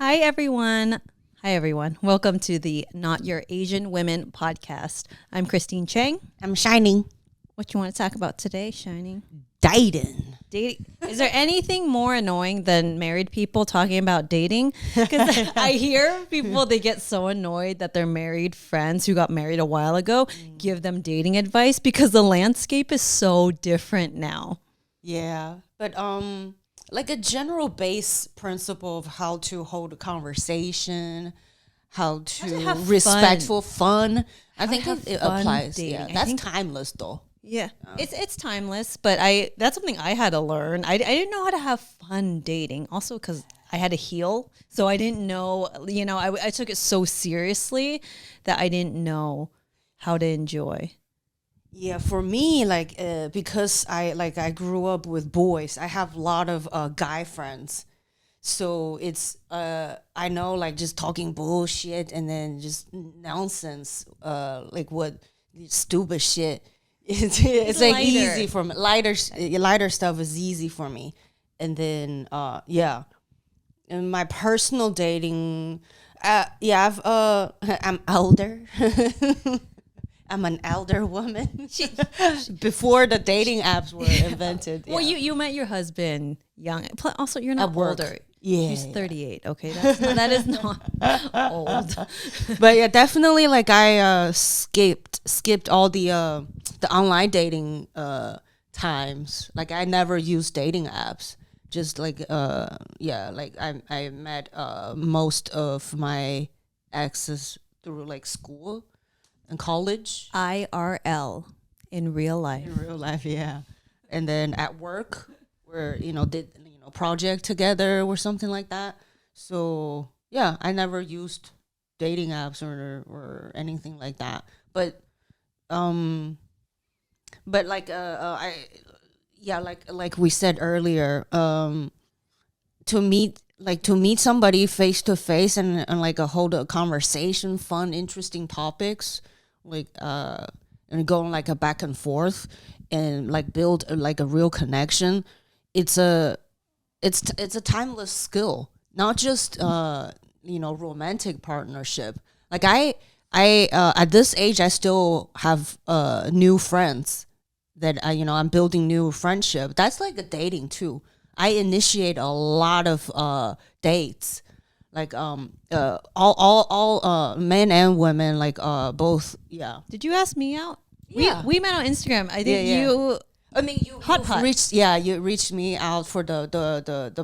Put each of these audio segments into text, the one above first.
Hi, everyone. Hi, everyone. Welcome to the Not Your Asian Women podcast. I'm Christine Chang. I'm Shining. What you want to talk about today, Shining? Dating. Dating. Is there anything more annoying than married people talking about dating? Because I hear people, they get so annoyed that their married friends who got married a while ago give them dating advice because the landscape is so different now. Yeah. But like a general base principle of how to hold a conversation, how to have respectful fun. I think have it fun applies. dating. Yeah. I That's think- timeless though. Yeah, it's timeless, but that's something I had to learn. I didn't know how to have fun dating, also because I had to heal, so I didn't know. I took it so seriously that I didn't know how to enjoy. Yeah, for me, like because I grew up with boys, I have a lot of guy friends. So it's I know like just talking bullshit and then just nonsense, like what stupid shit. It's like lighter. easy for me. Lighter stuff is easy for me. And then yeah. In my personal dating, yeah, I'm elder. I'm an elder woman. Before the dating apps were invented. Well, yeah. you met your husband young. Also, you're not At work. older. Yeah, She's yeah. 38. Okay, that is not old. But yeah, definitely like I skipped all the online dating times. Like I never used dating apps. Just like yeah, like I met most of my exes through like school and college. IRL in real life. In real life, yeah. And then at work, where did project together or something like that. So yeah, I never used dating apps or anything like that. But like I yeah, like we said earlier, to meet somebody face to face and like hold a conversation, fun, interesting topics, like and going like a back and forth and like build like a real connection. It's a timeless skill, not just romantic partnership. Like I at this age I still have new friends that I'm building new friendship. That's like a dating too. I initiate a lot of dates, like all men and women, like both. Yeah. Did you ask me out? Yeah. We met on Instagram. I think Yeah, yeah. you. I mean, you Hot. you reached me out for the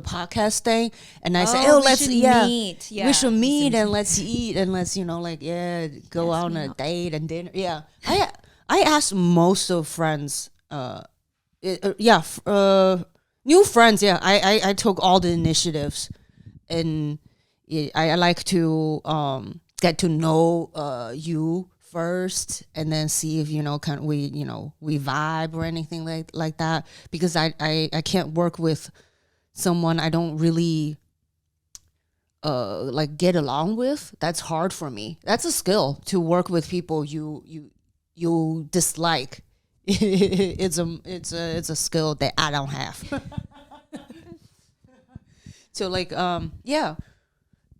podcast thing, and I said, Oh, we let's should meet. Yeah. We should meet and let's eat and let's go Ask on me a out. date and dinner. Yeah, I asked most of friends. New friends. Yeah, I took all the initiatives, and I like to get to know you first and then see if can we vibe or anything like that, because I can't work with someone I don't really like get along with. That's hard for me. That's a skill, to work with people you dislike. It's a skill that I don't have. So like yeah,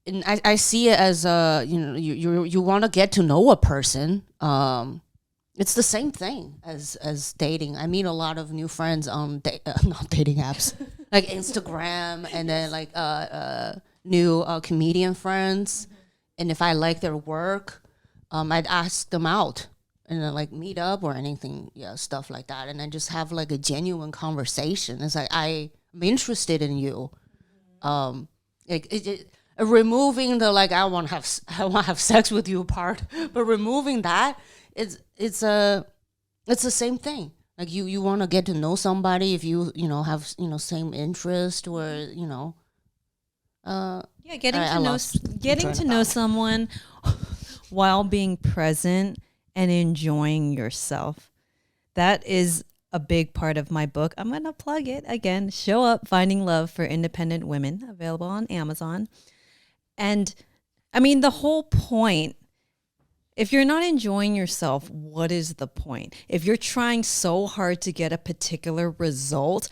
and I see it as you want to get to know a person. It's the same thing as dating. I meet a lot of new friends on not dating apps, like Instagram, and then like new comedian friends. And if I like their work, I'd ask them out and then like meet up or anything, yeah, stuff like that, and then just have like a genuine conversation. It's like I'm interested in you. Like removing the like I want to have sex with you part, but removing that, it's the same thing. Like you want to get to know somebody if you have same interest or Yeah, getting I to know lost getting train to of know thought. someone while being present and enjoying yourself. That is a big part of my book. I'm going to plug it again. Show Up, Finding Love for Independent Women, available on Amazon. And I mean, the whole point, if you're not enjoying yourself, what is the point? If you're trying so hard to get a particular result,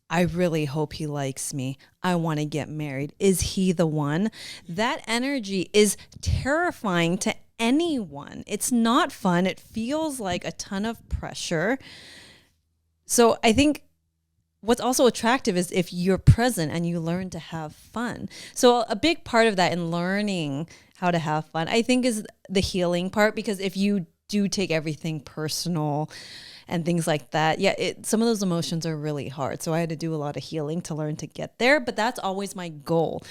I really hope he likes me. I want to get married. Is he the one? That energy is terrifying to anyone. It's not fun. It feels like a ton of pressure. So I think what's also attractive is if you're present and you learn to have fun. So a big part of that in learning how to have fun, I think, is the healing part, because if you do take everything personal and things like that, yeah, some of those emotions are really hard. So I had to do a lot of healing to learn to get there, but that's always my goal.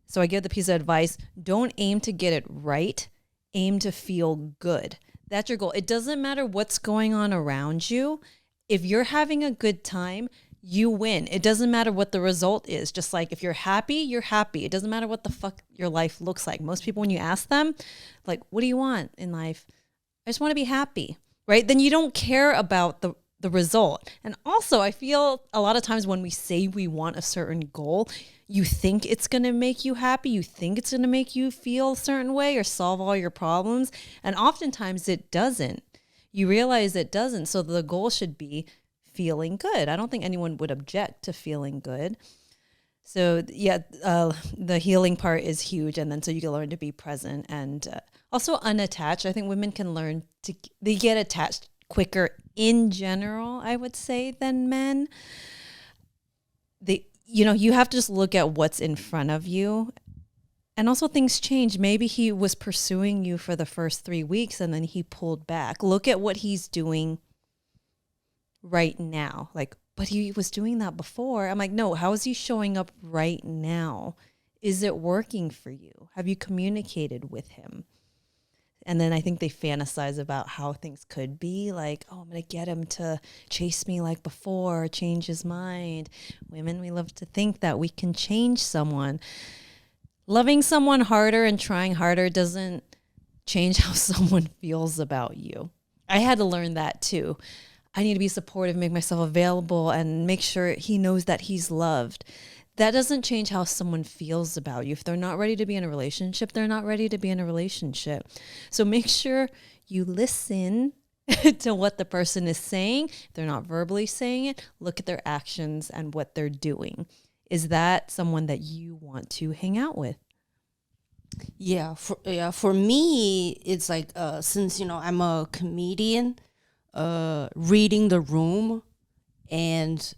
So I give the piece of advice: don't aim to get it right, aim to feel good. That's your goal. It doesn't matter what's going on around you. If you're having a good time, you win. It doesn't matter what the result is. Just like if you're happy, you're happy. It doesn't matter what the fuck your life looks like. Most people, when you ask them, like, what do you want in life? I just want to be happy, right? Then you don't care about the result. And also, I feel a lot of times when we say we want a certain goal, you think it's going to make you happy. You think it's going to make you feel a certain way or solve all your problems. And oftentimes it doesn't. You realize it doesn't. So the goal should be feeling good. I don't think anyone would object to feeling good. So yeah, the healing part is huge. And then so you can learn to be present and also unattached. I think women can learn they get attached quicker in general, I would say, than men. You have to just look at what's in front of you. And also things change. Maybe he was pursuing you for the first 3 weeks and then he pulled back. Look at what he's doing right now. Like, but he was doing that before. I'm like, no, how is he showing up right now? Is it working for you? Have you communicated with him? And then I think they fantasize about how things could be. Like, oh, I'm going to get him to chase me like before, change his mind. Women, we love to think that we can change someone. Loving someone harder and trying harder doesn't change how someone feels about you. I had to learn that too. I need to be supportive, make myself available, and make sure he knows that he's loved. That doesn't change how someone feels about you. If they're not ready to be in a relationship, they're not ready to be in a relationship. So make sure you listen to what the person is saying. If they're not verbally saying it, look at their actions and what they're doing. Is that someone that you want to hang out with? For me, it's like since I'm a comedian, reading the room and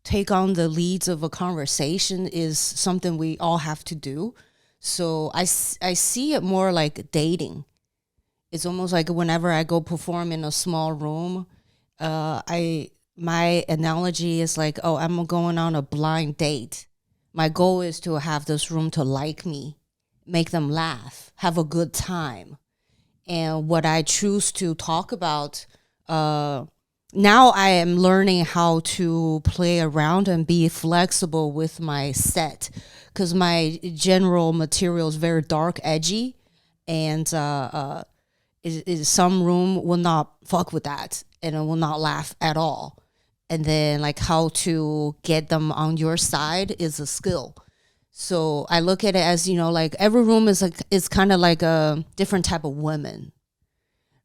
take on the leads of a conversation is something we all have to do. So I see it more like dating. It's almost like whenever I go perform in a small room, my analogy is like, oh, I'm going on a blind date. My goal is to have this room to like me, make them laugh, have a good time. And what I choose to talk about, now I am learning how to play around and be flexible with my set, because my general material is very dark, edgy, and some room will not fuck with that and it will not laugh at all. And then like how to get them on your side is a skill. So I look at it as, like every room is kind of like a different type of woman,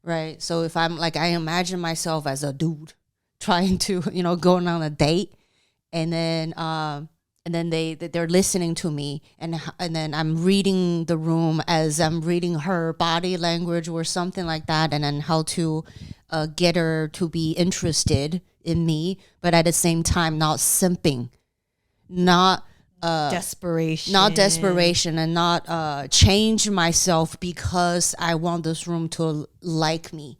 right? So if I'm like, I imagine myself as a dude trying to, going on a date, and then they're listening to me, and then I'm reading the room as I'm reading her body language or something like that, and then how to get her to be interested in me, but at the same time not simping, not desperation, and not change myself because I want this room to like me.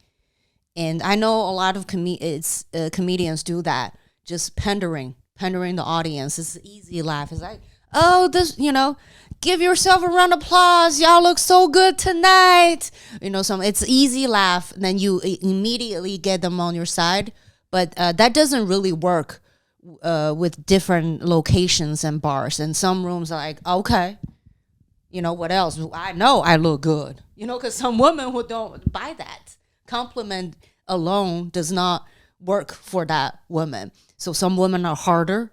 And I know a lot of comedians do that, just pandering the audience. It's an easy laugh. It's like, oh, this, give yourself a round of applause. Y'all look so good tonight. It's easy laugh. Then you immediately get them on your side. But that doesn't really work with different locations and bars. And some rooms are like, okay, what else? I know I look good. Because some women who don't buy that. Compliment alone does not work for that woman. So some women are harder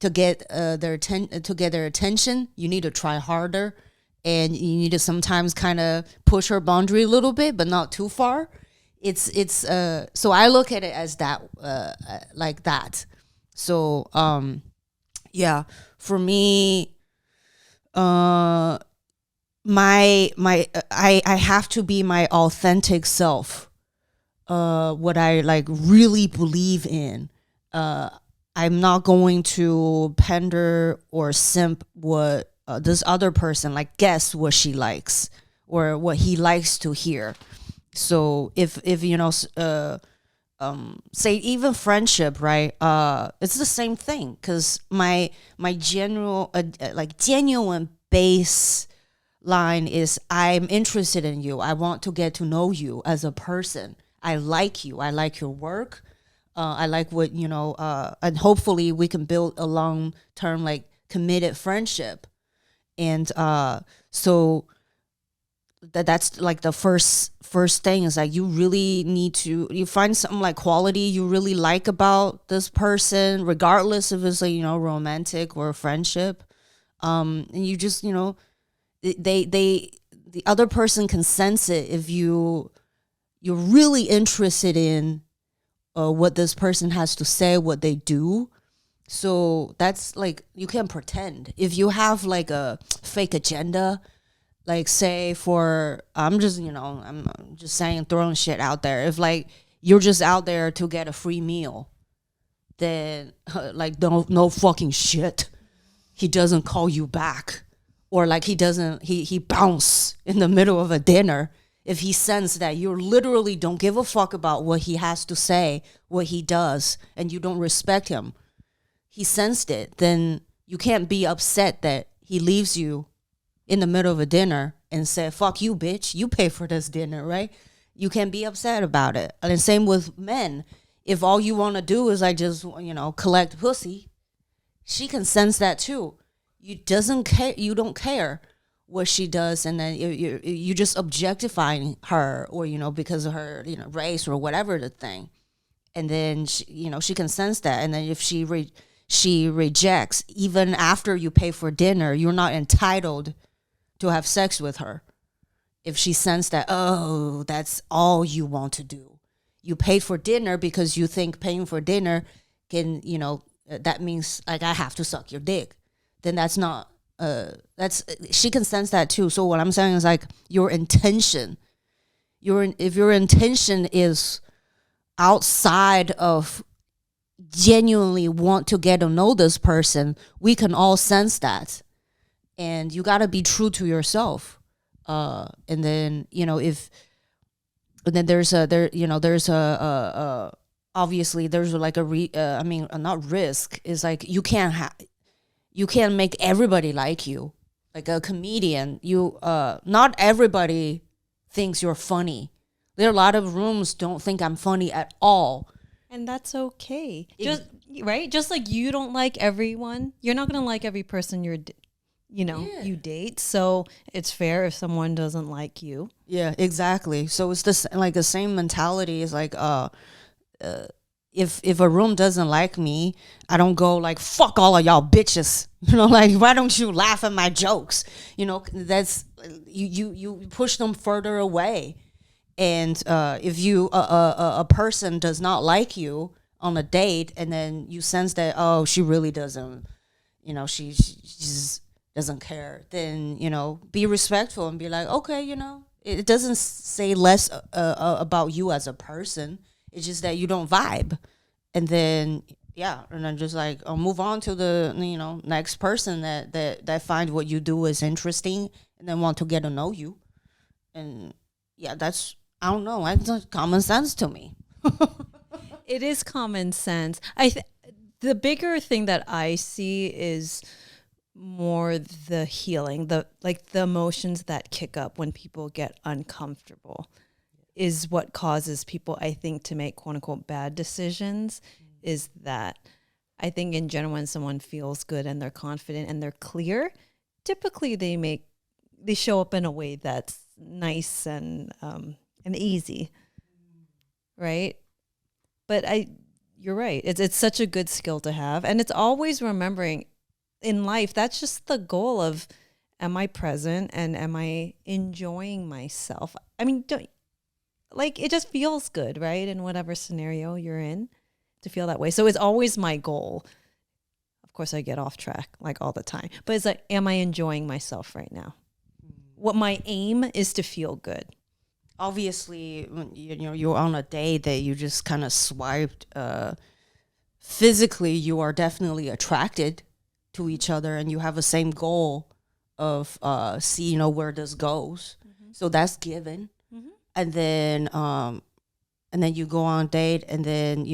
to get their attention. You need to try harder, and you need to sometimes kind of push her boundary a little bit, but not too far. So I look at it as that, like that. So yeah, for me, uh I have to be my authentic self, what I like really believe in. uh I'm not going to pander or simp what this other person, like, guess what she likes or what he likes to hear. So if say even friendship, right? It's the same thing, because my general like genuine base line is, I'm interested in you. I want to get to know you as a person. I like you. I like your work. I like what, and hopefully we can build a long term, like, committed friendship. And so that's like the first thing is, like, you really need to, you find something like quality you really like about this person, regardless if it's, like, romantic or friendship. And you just, they the other person can sense it if you're really interested in what this person has to say, what they do. So that's like, you can't pretend. If you have like a fake agenda, like, say, for, I'm just saying, throwing shit out there, if, like, you're just out there to get a free meal, then like, no fucking shit, he doesn't call you back, or like, he bounce in the middle of a dinner. If he senses that you literally don't give a fuck about what he has to say, what he does, and you don't respect him, he sensed it, then you can't be upset that he leaves you in the middle of a dinner and say, fuck you, bitch, you pay for this dinner, right? You can't be upset about it. And same with men. If all you want to do is, like, just, collect pussy, she can sense that too. You don't care what she does, and then you just objectifying her, or, because of her, race or whatever the thing. And then she can sense that, and then if she rejects, even after you pay for dinner, you're not entitled to have sex with her. If she senses that, oh, that's all you want to do, you paid for dinner because you think paying for dinner can, that means, like, I have to suck your dick, then that's not, that's, she can sense that too. So what I'm saying is, like, your intention, if your intention is outside of genuinely want to get to know this person, we can all sense that. And you got to be true to yourself. And then, if, and then there's obviously there's like not risk, is like, you can't make everybody like you. Like a comedian, not everybody thinks you're funny. There are a lot of rooms don't think I'm funny at all. And that's okay. Just right? Just like you don't like everyone, you're not going to like every person you date. So it's fair if someone doesn't like you. Yeah, exactly. So it's this, like, the same mentality is like, if a room doesn't like me, I don't go like, fuck all of y'all bitches. Like, why don't you laugh at my jokes? That's, you push them further away. And if a person does not like you on a date, and then you sense that, oh, she really doesn't, she just doesn't care, then, be respectful and be like, okay, it doesn't say less about you as a person. It's just that you don't vibe. And then, yeah, and then just like, move on to the, next person that finds what you do is interesting, and then want to get to know you. And yeah, that's, I don't know, that's common sense to me. It is common sense. The bigger thing that I see is more the healing, the emotions that kick up when people get uncomfortable is what causes people, I think, to make quote unquote bad decisions. Is that, I think, in general, when someone feels good and they're confident and they're clear, typically they show up in a way that's nice and easy, right? But you're right. It's such a good skill to have, and it's always remembering in life, that's just the goal of, am I present and am I enjoying myself? I mean, it just feels good, right? In whatever scenario you're in, to feel that way. So it's always my goal. Of course, I get off track like all the time, but it's like, am I enjoying myself right now? What my aim is to feel good. Obviously, when you're on a date that you just kind of swiped. Physically, you are definitely attracted to each other, and you have the same goal of see where this goes. So that's given, and then you go on a date, and then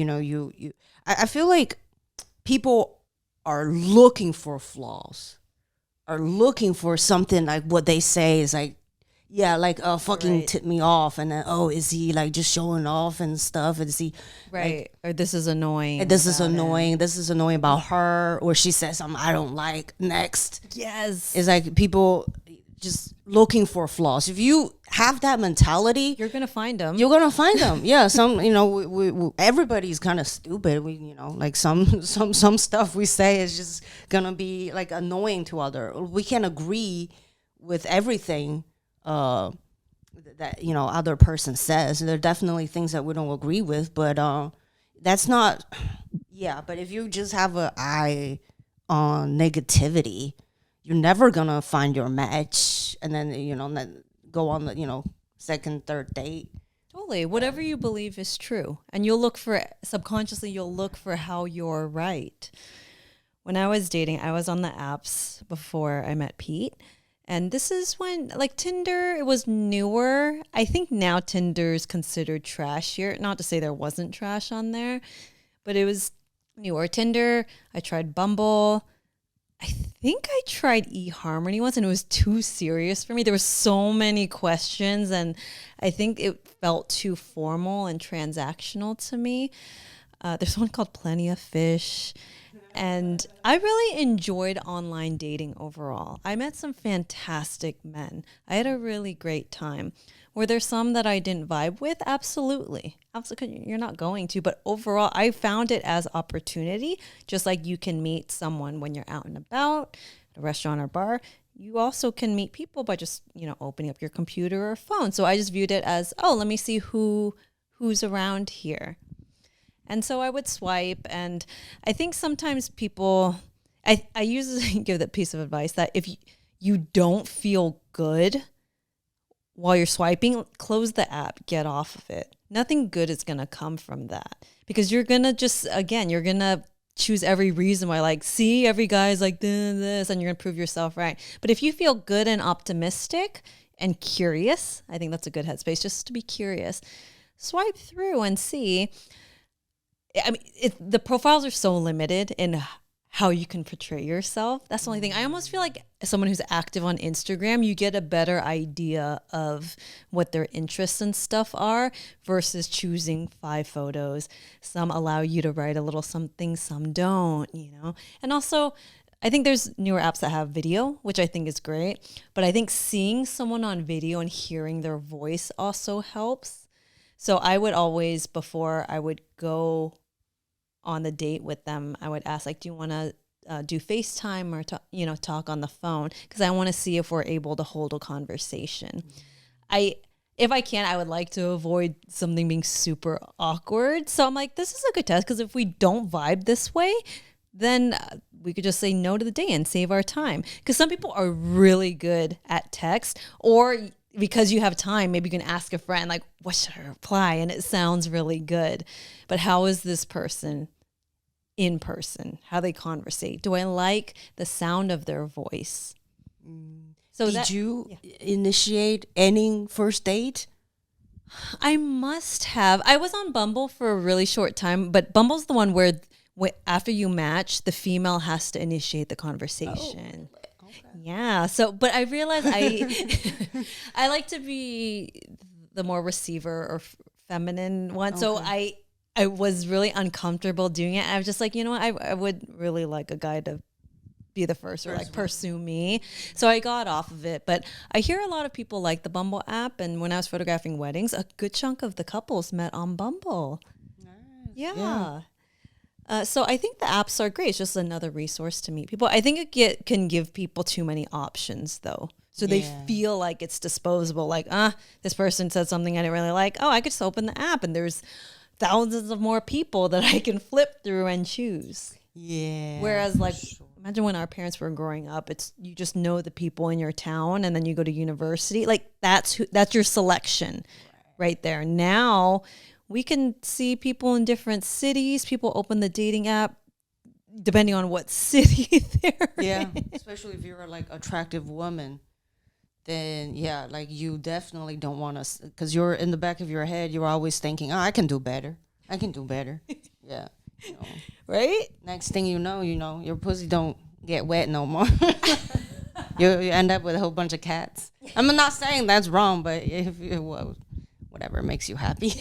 I feel like people are looking for flaws, are looking for something like what they say is like, yeah, like fucking Right. tip me off, and then is he like just showing off and stuff? And is he Right. Or this is annoying. and this is about him. annoying. This is annoying about her, or she says something I don't like. Next, Yes. it's like people just looking for flaws. If you have that mentality, You're going to find them. you're gonna find them. Yeah, some we everybody's kind of stupid. We like some stuff we say is just gonna be like annoying to other. We can't agree with everything that other person says. There are definitely things that we don't agree with, but that's not. Yeah, but if you just have an eye on negativity, you're never gonna find your match, and then then go on the second, third date. Totally. Whatever you believe is true. And you'll look for, subconsciously, you'll look for how you're right. When I was dating, I was on the apps before I met Pete. And this is when, like, Tinder, it was newer. I think now Tinder's considered trashier. Not to say there wasn't trash on there, but it was newer. Tinder, I tried Bumble. I think I tried eHarmony once, and it was too serious for me. There were so many questions, and I think it felt too formal and transactional to me. There's one called Plenty of Fish. And I really enjoyed online dating overall. I met some fantastic men. I had a really great time. Were there some that I didn't vibe with? Absolutely. Absolutely. You're not going to. But overall, I found it as opportunity. Just like you can meet someone when you're out and about, at a restaurant or bar. You also can meet people by just, opening up your computer or phone. So I just viewed it as, let me see who's around here. And so I would swipe, and I think sometimes people, I usually give that piece of advice that if you don't feel good while you're swiping, close the app, get off of it. Nothing good is going to come from that, because you're going to just, again, you're going to choose every reason why, like, see, every guy's like this, and you're going to prove yourself right. But if you feel good and optimistic and curious, I think that's a good headspace, just to be curious. Swipe through and see. I mean, the profiles are so limited in how you can portray yourself. That's the only thing. I almost feel like someone who's active on Instagram, you get a better idea of what their interests and stuff are versus choosing 5 photos. Some allow you to write a little something, some don't, And also, I think there's newer apps that have video, which I think is great. But I think seeing someone on video and hearing their voice also helps. So I would always, before I would go on the date with them, I would ask, like, do you want to do FaceTime or talk on the phone? Because I want to see if we're able to hold a conversation. If I can, I would like to avoid something being super awkward. So I'm like, this is a good test, because if we don't vibe this way, then we could just say no to the date and save our time. Because some people are really good at text, or because you have time, maybe you can ask a friend, like, what should I reply? And it sounds really good. But how is this person in person? How they conversate? Do I like the sound of their voice? So Did you initiate any first date? I must have. I was on Bumble for a really short time, but Bumble's the one where after you match, the female has to initiate the conversation. Oh. Yeah. So, but I realized I like to be the more receiver or feminine one. Okay. So I was really uncomfortable doing it. I was just like, you know what? I would really like a guy to be the first or like pursue me. So I got off of it. But I hear a lot of people like the Bumble app. And when I was photographing weddings, a good chunk of the couples met on Bumble. Nice. Yeah. So I think the apps are great. It's just another resource to meet people. I think it can give people too many options, though. So they feel like it's disposable. Like, this person said something I didn't really like. Oh, I could just open the app and there's thousands of more people that I can flip through and choose. Yeah. Whereas, like, imagine when our parents were growing up, it's you just know the people in your town, and then you go to university. Like, that's your selection right there. Now we can see people in different cities. People open the dating app depending on what city they're in. Especially if you're like attractive woman, then yeah, like you definitely don't want to, because you're in the back of your head, you're always thinking, oh, I can do better. I can do better. Yeah. You know. Right? Next thing you know, your pussy don't get wet no more. You end up with a whole bunch of cats. I'm not saying that's wrong, but if it was, whatever makes you happy.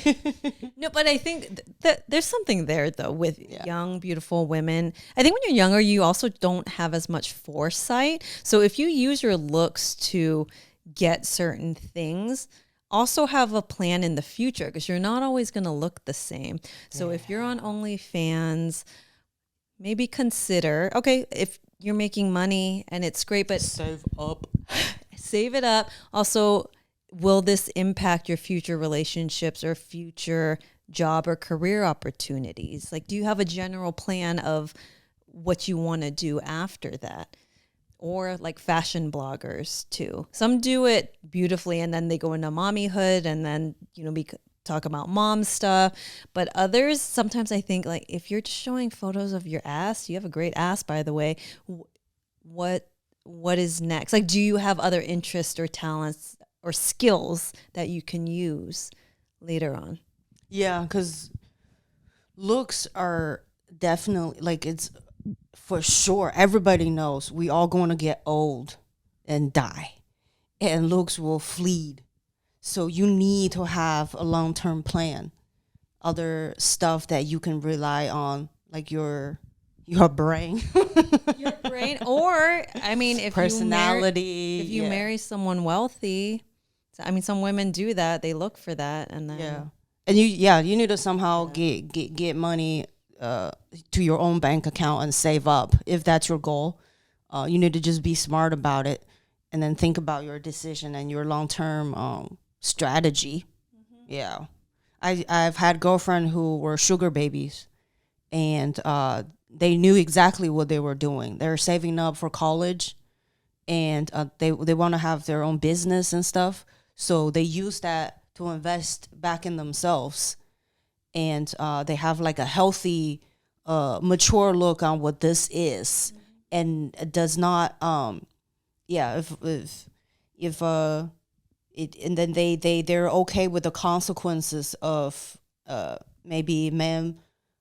No, but I think that there's something there though with young, beautiful women. I think when you're younger, you also don't have as much foresight. So if you use your looks to get certain things, also have a plan in the future, because you're not always going to look the same. So if you're on OnlyFans, maybe consider, okay, if you're making money and it's great, but Save up. Save it up. Also, will this impact your future relationships or future job or career opportunities? Like, do you have a general plan of what you want to do after that? Or like fashion bloggers too. Some do it beautifully and then they go into mommyhood and then, talk about mom stuff. But others, sometimes I think, like, if you're just showing photos of your ass, you have a great ass, by the way, what is next? Like, do you have other interests or talents or skills that you can use later on? Yeah, because looks are definitely, like, it's for sure. Everybody knows we all going to get old and die, and looks will fleet. So you need to have a long-term plan, other stuff that you can rely on, like your brain, Your brain, or I mean, if personality. If you marry someone wealthy, I mean, some women do that. They look for that, and then and you need to somehow get money to your own bank account and save up if that's your goal. You need to just be smart about it, and then think about your decision and your long-term strategy. Mm-hmm. Yeah, I've had girlfriends who were sugar babies, and they knew exactly what they were doing. They're saving up for college, and they want to have their own business and stuff. So they use that to invest back in themselves, and they have like a healthy, mature look on what this is, and it does not. And then they're okay with the consequences of maybe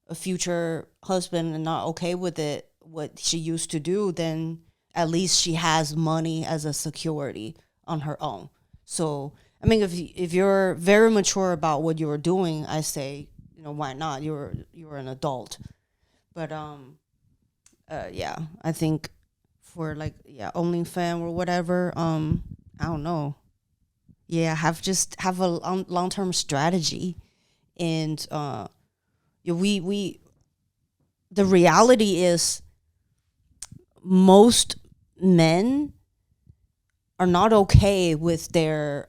a future husband, and not okay with it, what she used to do, then at least she has money as a security on her own. So I mean, if you're very mature about what you're doing, I say, why not? You're an adult. But I think for OnlyFans or whatever, I don't know. Yeah, have a long-term strategy, and we the reality is most men are not okay with their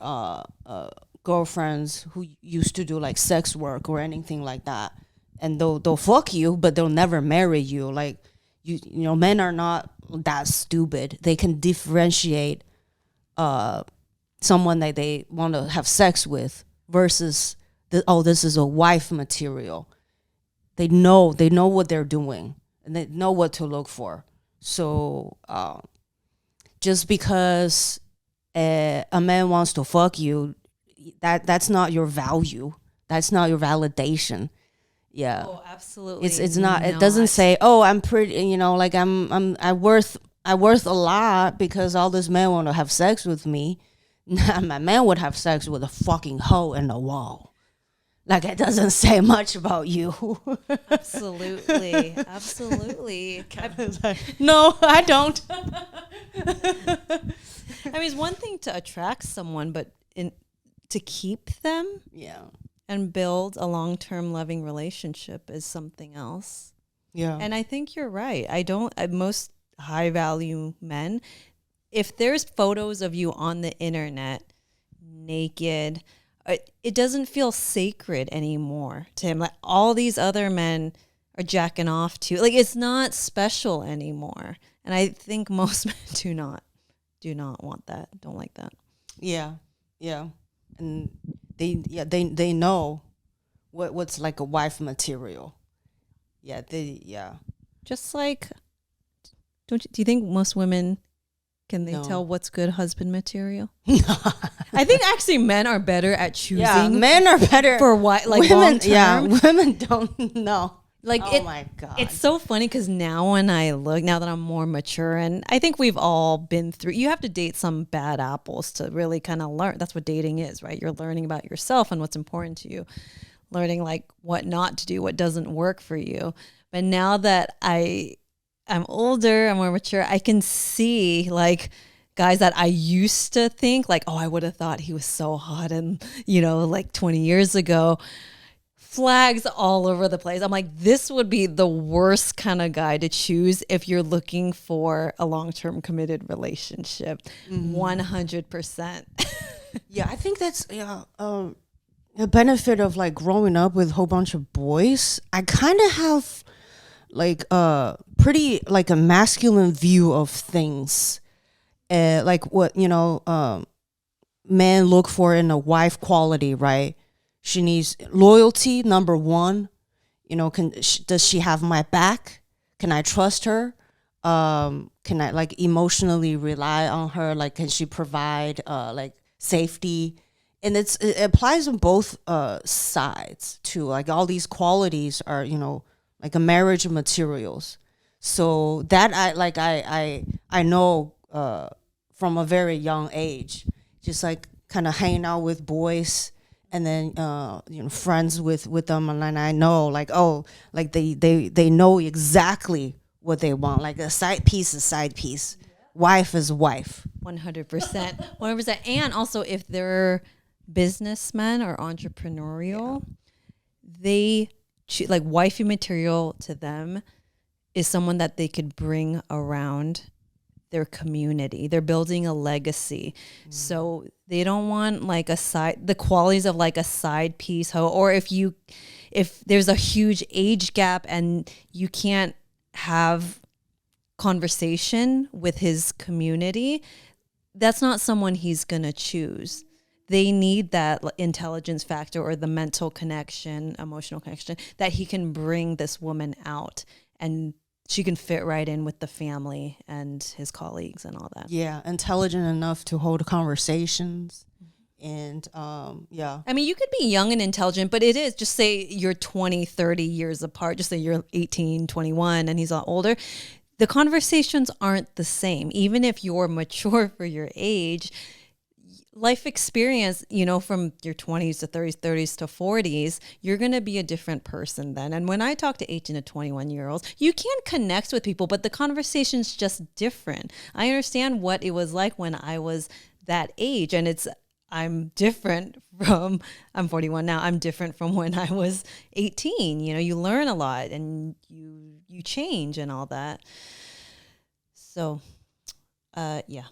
girlfriends who used to do like sex work or anything like that, and they'll fuck you, but they'll never marry you. Like men are not that stupid. They can differentiate someone that they want to have sex with versus this is a wife material. They know what they're doing, and they know what to look for. So just because a man wants to fuck you, that's not your value. That's not your validation. Yeah. Oh, absolutely. It's not. It doesn't say, "Oh, I'm pretty." Like I worth a lot because all these men want to have sex with me. My man would have sex with a fucking hoe in the wall. Like, it doesn't say much about you. Absolutely. Absolutely. No, I don't. I mean, it's one thing to attract someone, but to keep them and build a long-term loving relationship is something else. Yeah. And I think you're right. Most high-value men, if there's photos of you on the internet naked, it doesn't feel sacred anymore to him. Like all these other men are jacking off to, like it's not special anymore. And I think most men do not want that, don't like that. Yeah, yeah, and they know what's like a wife material. Yeah. Just like, do you think most women can they No. tell what's good husband material? I think actually men are better at choosing. Yeah, men are better for what, like women. long term. Yeah, women don't know. Like oh my god, it's so funny because now when I look, now that I'm more mature, and I think we've all been through, you have to date some bad apples to really kind of learn. That's what dating is, right? You're learning about yourself and what's important to you, learning like what not to do, what doesn't work for you. But now that I'm older, I'm more mature, I can see like guys that I used to think like, oh, I would have thought he was so hot and, like 20 years ago. Flags all over the place. I'm like, this would be the worst kind of guy to choose if you're looking for a long-term committed relationship. 100%. Yeah, I think that's the benefit of like growing up with a whole bunch of boys. I kind of have like pretty like a masculine view of things, like what men look for in a wife quality, right? She needs loyalty, number one. Does she have my back? Can I trust her? Can I like emotionally rely on her? Like, can she provide like safety? And it applies on both sides too. Like all these qualities are like a marriage materials. So that I know from a very young age, just like kind of hanging out with boys. And then friends with them, and then I know like, oh, like they know exactly what they want. Like a side piece is side piece, wife is wife. 100%. 100%. And also if they're businessmen or entrepreneurial, they like wifey material to them is someone that they could bring around their community. They're building a legacy. So they don't want like the qualities of like a side piece or if there's a huge age gap and you can't have conversation with his community, that's not someone he's going to choose. They need that intelligence factor or the mental connection, emotional connection that he can bring this woman out and she can fit right in with the family and his colleagues and all that. Yeah, intelligent enough to hold conversations. And yeah. I mean, you could be young and intelligent, but it is, just say you're 20, 30 years apart. Just say you're 18, 21, and he's a lot older. The conversations aren't the same. Even if you're mature for your age, life experience, from your 20s to 30s to 40s, you're going to be a different person then. And when I talk to 18 to 21-year-olds, you can connect with people, but the conversation's just different. I understand what it was like when I was that age, and I'm different from, I'm 41 now, I'm different from when I was 18. You learn a lot and you change and all that. So, yeah.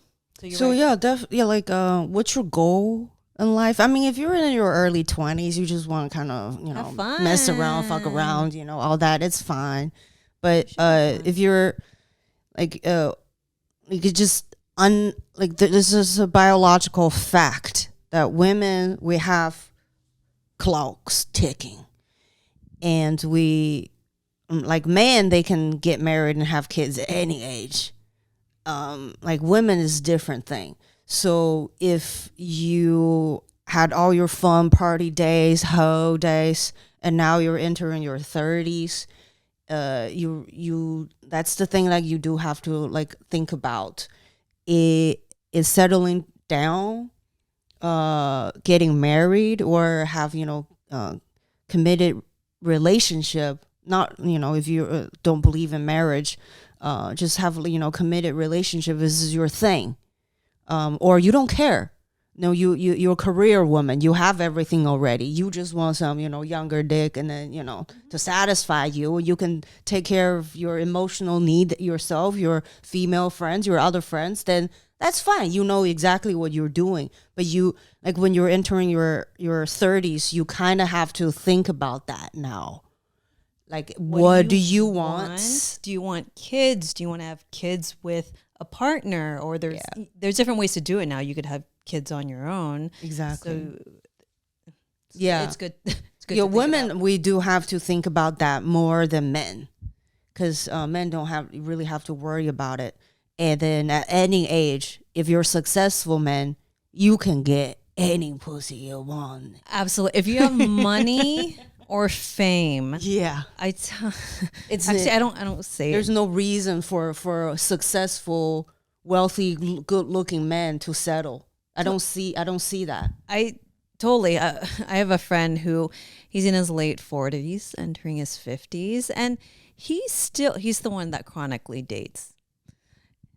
So right. Yeah, like what's your goal in life? I mean, if you're in your early 20s, you just want to kind of, mess around, fuck around, all that, it's fine. But if you're like you could just this is a biological fact that women, we have clocks ticking. And we like men, they can get married and have kids at any age. Like women is a different thing. So if you had all your fun party days, hoe days, and now you're entering your 30s, you that's the thing that you do have to like think about. It is settling down, getting married, or have committed relationship. Not if you don't believe in marriage. Just have committed relationship. This is your thing, or you don't care. No, you're a career woman. You have everything already. You just want some younger dick, and then to satisfy you. You can take care of your emotional need yourself, your female friends, your other friends. Then that's fine. You know exactly what you're doing. But you, like, when you're entering your 30s, you kind of have to think about that now. Like, what do you want? Do you want kids? Do you want to have kids with a partner? Or there's different ways to do it now. You could have kids on your own. Exactly. So yeah, it's good. It's good. Yeah, to think women, about. we do have to think about that more than men, because men don't really have to worry about it. And then at any age, if you're a successful man, you can get any pussy you want. Absolutely. If you have money or fame, Yeah, it's actually I don't say there's it. no reason for a successful, wealthy, good-looking man to settle. I don't see that. I totally. I have a friend who he's in his late 40s, entering his 50s, and he's the one that chronically dates.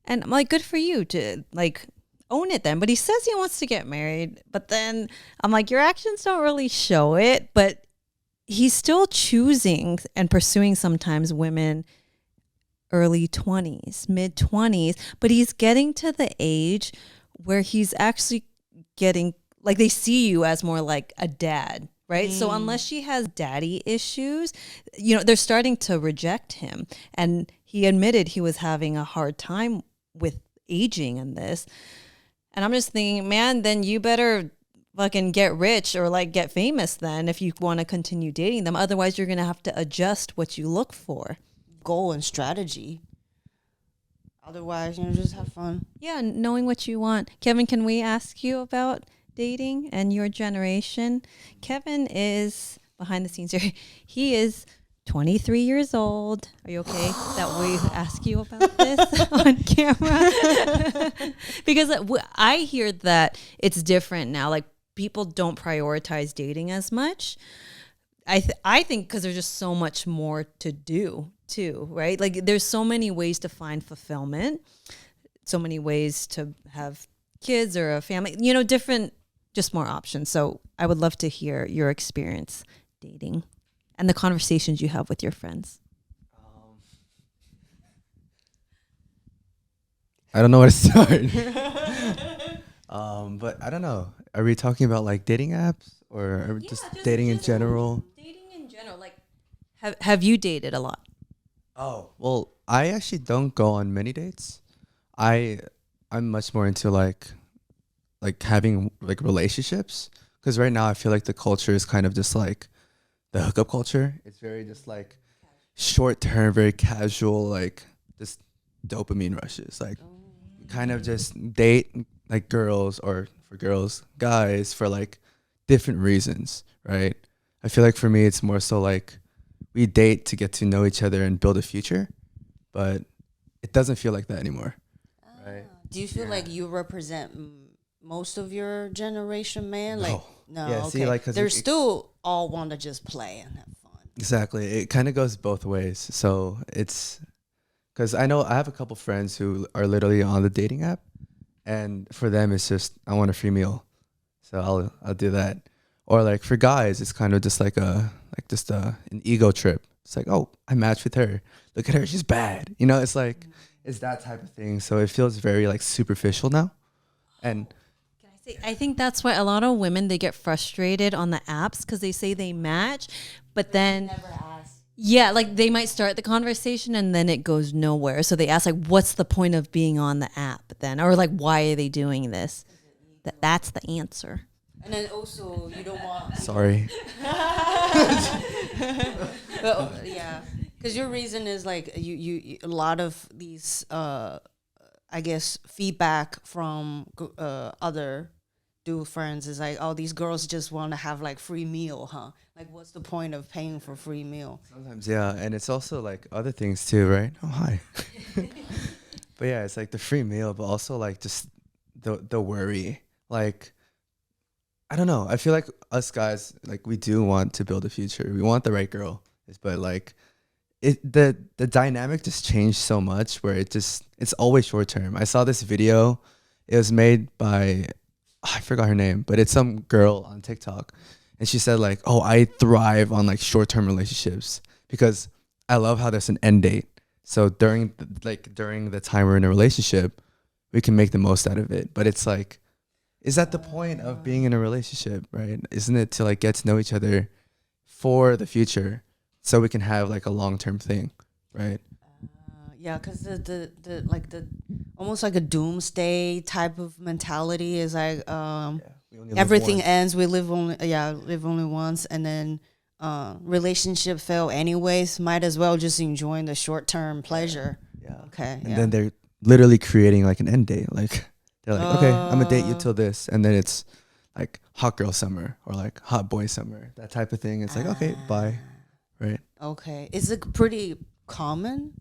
And I'm like, good for you to like own it then. But he says he wants to get married. But then I'm like, your actions don't really show it. But he's still choosing and pursuing sometimes women early 20s, mid 20s. But he's getting to the age where he's actually getting, like, they see you as more like a dad. Right. So unless she has daddy issues, they're starting to reject him. And he admitted he was having a hard time with aging in this. And I'm just thinking, man, then you better fucking get rich or like get famous then if you want to continue dating them. Otherwise, you're going to have to adjust what you look for. Goal and strategy. Otherwise, just have fun. Yeah, knowing what you want. Kevin, can we ask you about dating and your generation? Kevin is behind the scenes here. He is 23 years old. Are you okay that we ask you about this on camera? Because I hear that it's different now. Like, people don't prioritize dating as much. I think because there's just so much more to do too, right? Like, there's so many ways to find fulfillment, so many ways to have kids or a family, different, just more options. So I would love to hear your experience dating and the conversations you have with your friends. I don't know where to start. But I don't know. Are we talking about like dating apps or are we just dating in general? Dating in general, like, have you dated a lot? Oh, well, I actually don't go on many dates. I'm much more into like having like relationships, because right now I feel like the culture is kind of just like the hookup culture. It's very just like short term, very casual, like just dopamine rushes. Like, kind of just date like girls, or for girls, guys, for like different reasons, right? I feel like for me, it's more so like we date to get to know each other and build a future, but it doesn't feel like that anymore, right? Do you feel like you represent most of your generation, man? Like, no, Yeah, okay. see, like, 'cause they're still all want to just play and have fun. Exactly. It kind of goes both ways. So it's because I know I have a couple friends who are literally on the dating app, and for them it's just, I want a free meal, so I'll do that. Or like for guys, it's kind of just like an ego trip. It's like, oh, I matched with her. Look at her, she's bad. It's like it's that type of thing. So it feels very like superficial now, and I think that's why a lot of women, they get frustrated on the apps because they say they match, but then yeah, like they might start the conversation and then it goes nowhere. So they ask, like, what's the point of being on the app then? Or like, why are they doing this? That's the answer. And then also, you don't want. sorry. But, yeah, because your reason is like you a lot of these I guess feedback from other dude friends is like, oh, these girls just want to have like free meal, huh? Like, what's the point of paying for free meal? Sometimes, yeah, and it's also like other things too, right? Oh, hi. But yeah, it's like the free meal, but also like just the worry. Like, I don't know. I feel like us guys, like, we do want to build a future. We want the right girl, but like the dynamic just changed so much where it's always short term. I saw this video. It was made by, I forgot her name, but it's some girl on TikTok. And she said like, oh, I thrive on like short term relationships because I love how there's an end date. So during the time we're in a relationship, we can make the most out of it. But it's like, is that the point of being in a relationship, right? Isn't it to like get to know each other for the future so we can have like a long-term thing, right? Yeah, because the like the almost like a doomsday type of mentality is like We only live everything once. ends. We live only once, and then relationship fail anyways. Might as well just enjoy the short term pleasure. Yeah. Okay, And yeah. then they're literally creating like an end date. Like they're like, okay, I'm gonna date you till this, and then it's like hot girl summer or like hot boy summer, that type of thing. It's like, okay, bye, right? Okay, is it pretty common?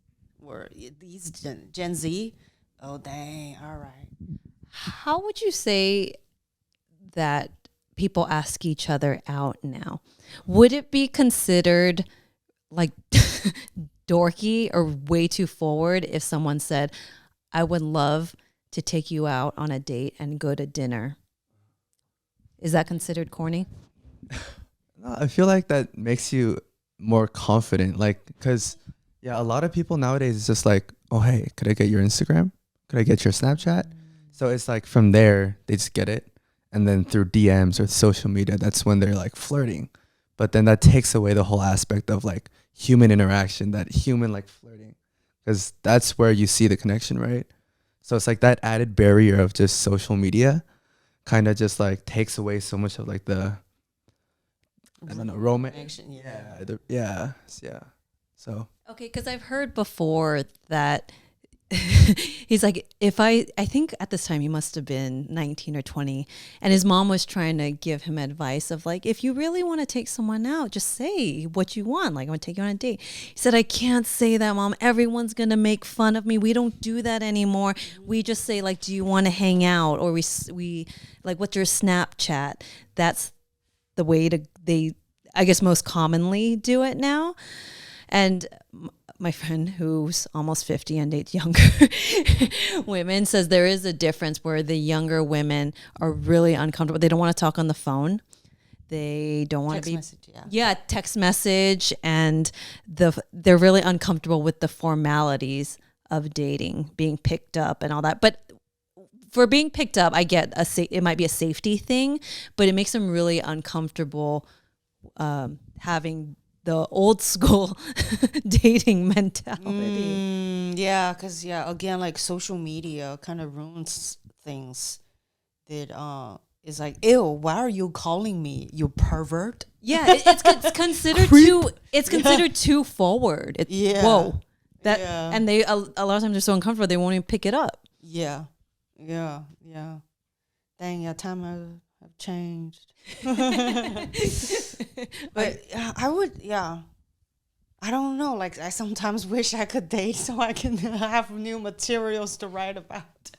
Or these Gen Z? Oh dang! All right. How would you say that people ask each other out now? Would it be considered like dorky or way too forward if someone said, I would love to take you out on a date and go to dinner? Is that considered corny? No, I feel like that makes you more confident. Like, cause yeah, a lot of people nowadays is just like, oh hey, could I get your Instagram? Could I get your Snapchat? So it's like from there they just get it, and then through DMs or social media, that's when they're like flirting. But then that takes away the whole aspect of like human interaction, that human like flirting, because that's where you see the connection, right? So it's like that added barrier of just social media kind of just like takes away so much of like the, I don't know, romance. Connection, yeah. Yeah. So Okay, because I've heard before that he's like, I think at this time he must have been 19 or 20, and his mom was trying to give him advice of like, if you really want to take someone out, just say what you want. Like, I want to take you on a date. He said, I can't say that, Mom. Everyone's going to make fun of me. We don't do that anymore. We just say like, do you want to hang out? Or we like, what's your Snapchat? That's the way they, I guess, most commonly do it now. And my friend who's almost 50 and dates younger women says there is a difference where the younger women are really uncomfortable. They don't want to talk on the phone. They don't want to be text message, and they're really uncomfortable with the formalities of dating, being picked up and all that. But for being picked up, I get it might be a safety thing, but it makes them really uncomfortable having the old school dating mentality. Yeah, because again, like social media kind of ruins things. That is like, ew, why are you calling me, you pervert? Yeah, it's considered too. It's considered too forward. Whoa, and they a lot of times they're so uncomfortable they won't even pick it up. Yeah. Dang, your time have changed. But I would, I don't know. Like, I sometimes wish I could date so I can have new materials to write about.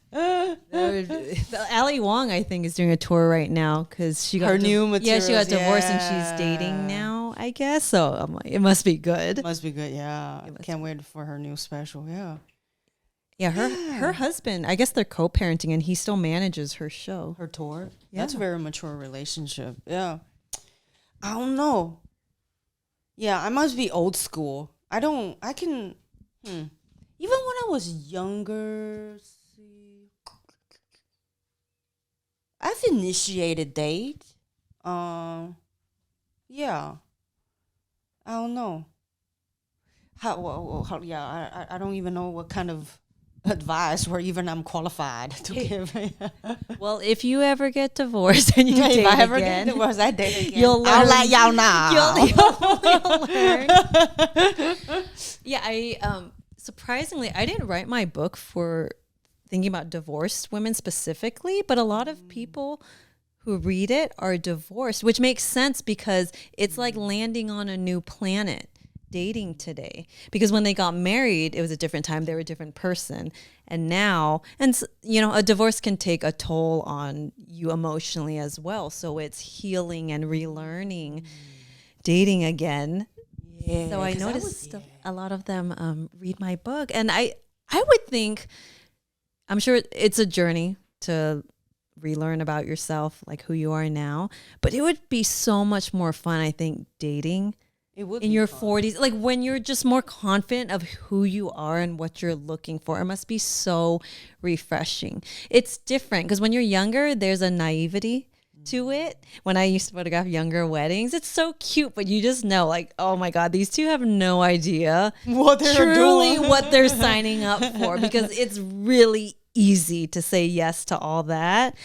Ali Wong, I think, is doing a tour right now because she got her new materials. Yeah, she got divorced and she's dating now, I guess. So I'm like, it must be good. Must be good. Yeah, can't wait for her new special. Yeah. Yeah, her husband, I guess they're co-parenting, and he still manages her show. Her tour. Yeah. That's a very mature relationship. Yeah. I don't know. Yeah, I must be old school. Even when I was younger, I've initiated date. Yeah. I don't know. I don't even know what kind of advice or even I'm qualified to give. Well, if you ever get divorced and you date if I ever again, get divorced, I date again. You'll learn. I'll let y'all know. You'll learn. Yeah, I surprisingly, I didn't write my book for thinking about divorced women specifically, but a lot of people who read it are divorced, which makes sense because it's like landing on a new planet. Dating today, because when they got married, it was a different time. They were a different person, and now, a divorce can take a toll on you emotionally as well. So it's healing and relearning dating again. Yeah. So I noticed a lot of them read my book, and I would think, I'm sure it's a journey to relearn about yourself, like who you are now. But it would be so much more fun, I think, dating It would in be your fun. 40s, like when you're just more confident of who you are and what you're looking for. It must be so refreshing. It's different because when you're younger, there's a naivety to it. When I used to photograph younger weddings, it's so cute, but you just know, like, oh my God, these two have no idea What they're truly doing. what they're signing up for, because it's really easy to say yes to all that.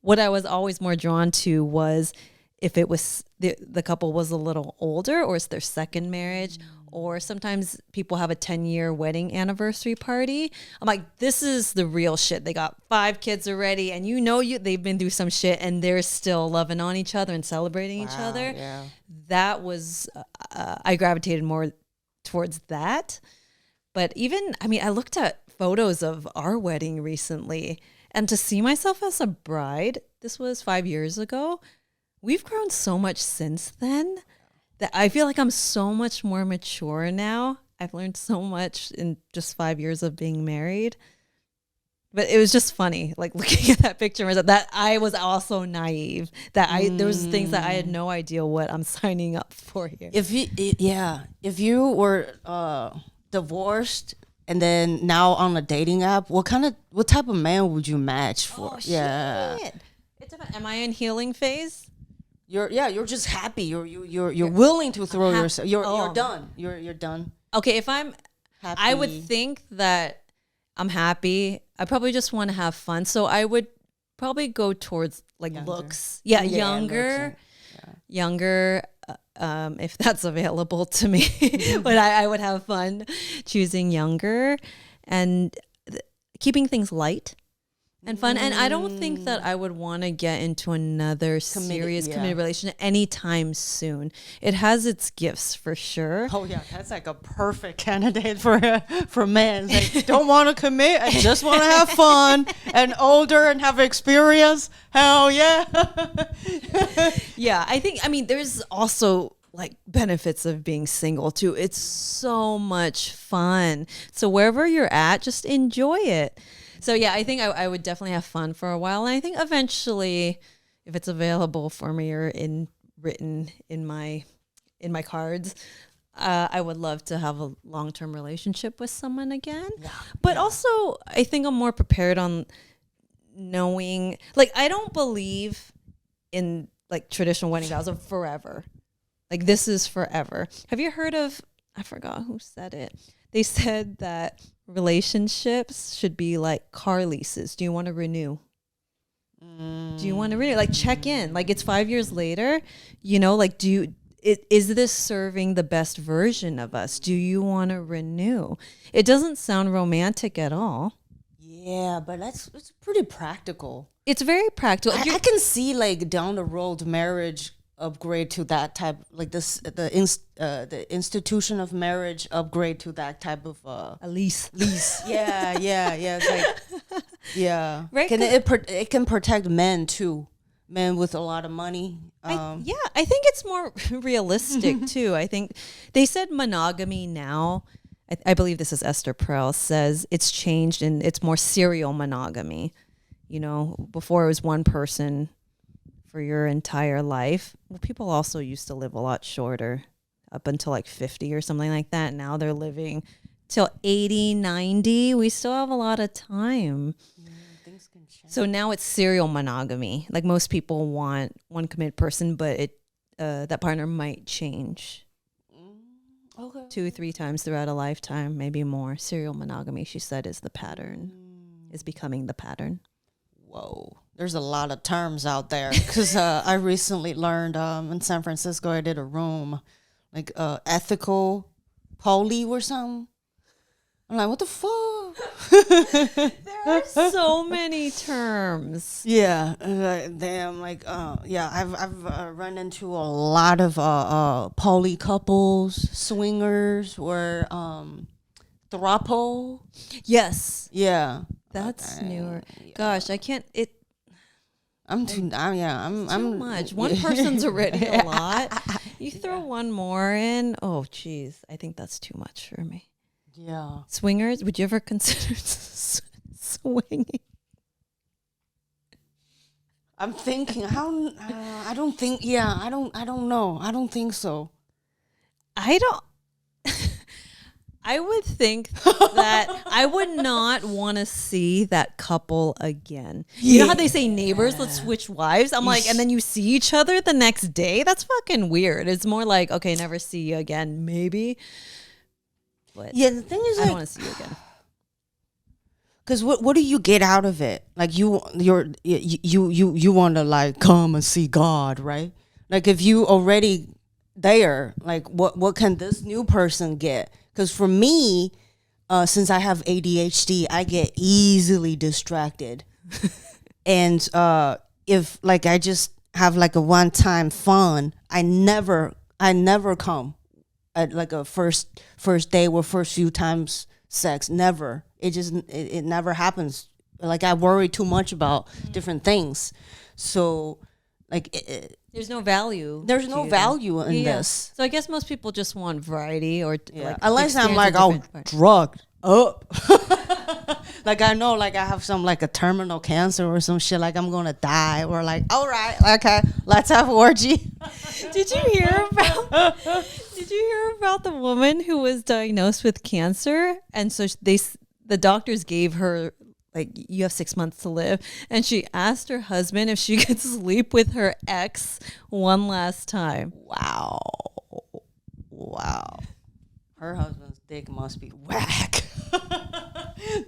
What I was always more drawn to was if it was the couple was a little older, or it's their second marriage, or sometimes people have a 10-year wedding anniversary party. I'm like, this is the real shit. They got 5 kids already, and they've been through some shit, and they're still loving on each other and celebrating each other. Yeah. That was I gravitated more towards that. But even, I mean, I looked at photos of our wedding recently, and to see myself as a bride, this was 5 years ago. We've grown so much since then that I feel like I'm so much more mature now. I've learned so much in just 5 years of being married. But it was just funny, like looking at that picture, that I was also naive. That there was things that I had no idea what I'm signing up for here. If you were divorced and then now on a dating app, what type of man would you match for? Oh, yeah. shit. Am I in healing phase? You're just happy. You're willing to throw yourself. You're done. You're done. Okay, if I'm Happy. I would think that I'm happy. I probably just want to have fun. So I would probably go towards like Younger. looks. Yeah, Yeah, younger. looks, Younger, if that's available to me. But I would have fun choosing younger and keeping things light and fun. And I don't think that I would want to get into another serious committed relationship anytime soon. It has its gifts for sure. Oh yeah, that's like a perfect candidate for men. Like, don't want to commit. I just want to have fun and older and have experience. Hell yeah. Yeah, I mean, there's also like benefits of being single too. It's so much fun. So wherever you're at, just enjoy it. So yeah, I think I would definitely have fun for a while. And I think eventually, if it's available for me or written in my cards, I would love to have a long-term relationship with someone again. Yeah. But also, I think I'm more prepared on knowing, like, I don't believe in like traditional wedding vows of forever. Like, this is forever. Have you heard of, I forgot who said it. They said that relationships should be like car leases. Do you want to renew? Do you want to renew? Like, check in. Like, it's 5 years later, like, is this serving the best version of us? Do you want to renew? It doesn't sound romantic at all. Yeah, but it's pretty practical. It's very practical. I can see like down the road marriage upgrade to that type, like the institution of marriage upgrade to that type of a lease. Yeah. It's like, yeah, Right, it can protect men too, men with a lot of money. I think it's more realistic too. I think they said monogamy now. I believe this is Esther Perel says it's changed and it's more serial monogamy. Before it was one person for your entire life. Well, people also used to live a lot shorter, up until like 50 or something like that. Now they're living till 80, 90. We still have a lot of time. Things can change. So now it's serial monogamy. Like, most people want one committed person, but that partner might change. Okay. 2-3 times throughout a lifetime, maybe more. Serial monogamy, she said, is the pattern, is becoming the pattern. Whoa, there's a lot of terms out there because I recently learned in San Francisco, I did a room like ethical poly or something. I'm like, what the fuck? There are so many terms. Yeah, damn. Like, I've run into a lot of poly couples, swingers, or throuple. Yes, Yeah, that's newer. yeah. Gosh, I can't. I'm too Much. One person's already a lot. You throw one more in. Oh, geez, I think that's too much for me. Yeah. Swingers? Would you ever consider swinging? I'm thinking how I don't think. Yeah, I don't know. I don't think so. I don't. I would think that I would not want to see that couple again. You know how they say neighbors, let's switch wives? I'm like, and then you see each other the next day? That's fucking weird. It's more like, okay, never see you again, maybe. But Yeah, the thing is, I like, don't want to see you again. because what do you get out of it? Like you want to like come and see God, right? Like if you already there, like what can this new person get? Because for me, since I have ADHD, I get easily distracted, and if like I just have like a one time fun, I never come at like a first day or first few times sex. Never. It never happens. Like I worry too much about different things, so like There's no value. there's to no you value in Yeah. this. So I guess most people just want variety or like Unless I'm experience like a all different part. drugged up. Like I know like I have some like a terminal cancer or some shit, like I'm gonna die, or like, all right, okay, let's have orgy. Did you hear about? Did you hear about the woman who was diagnosed with cancer, and so the doctors gave her like, you have 6 months to live, and she asked her husband if she could sleep with her ex one last time. Wow. Her husband's dick must be whack.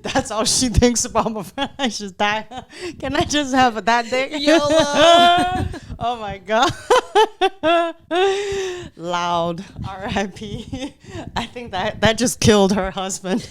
That's all she thinks about before I just die. Can I just have that dick? YOLO. Oh my God. Loud. R.I.P. I think that just killed her husband.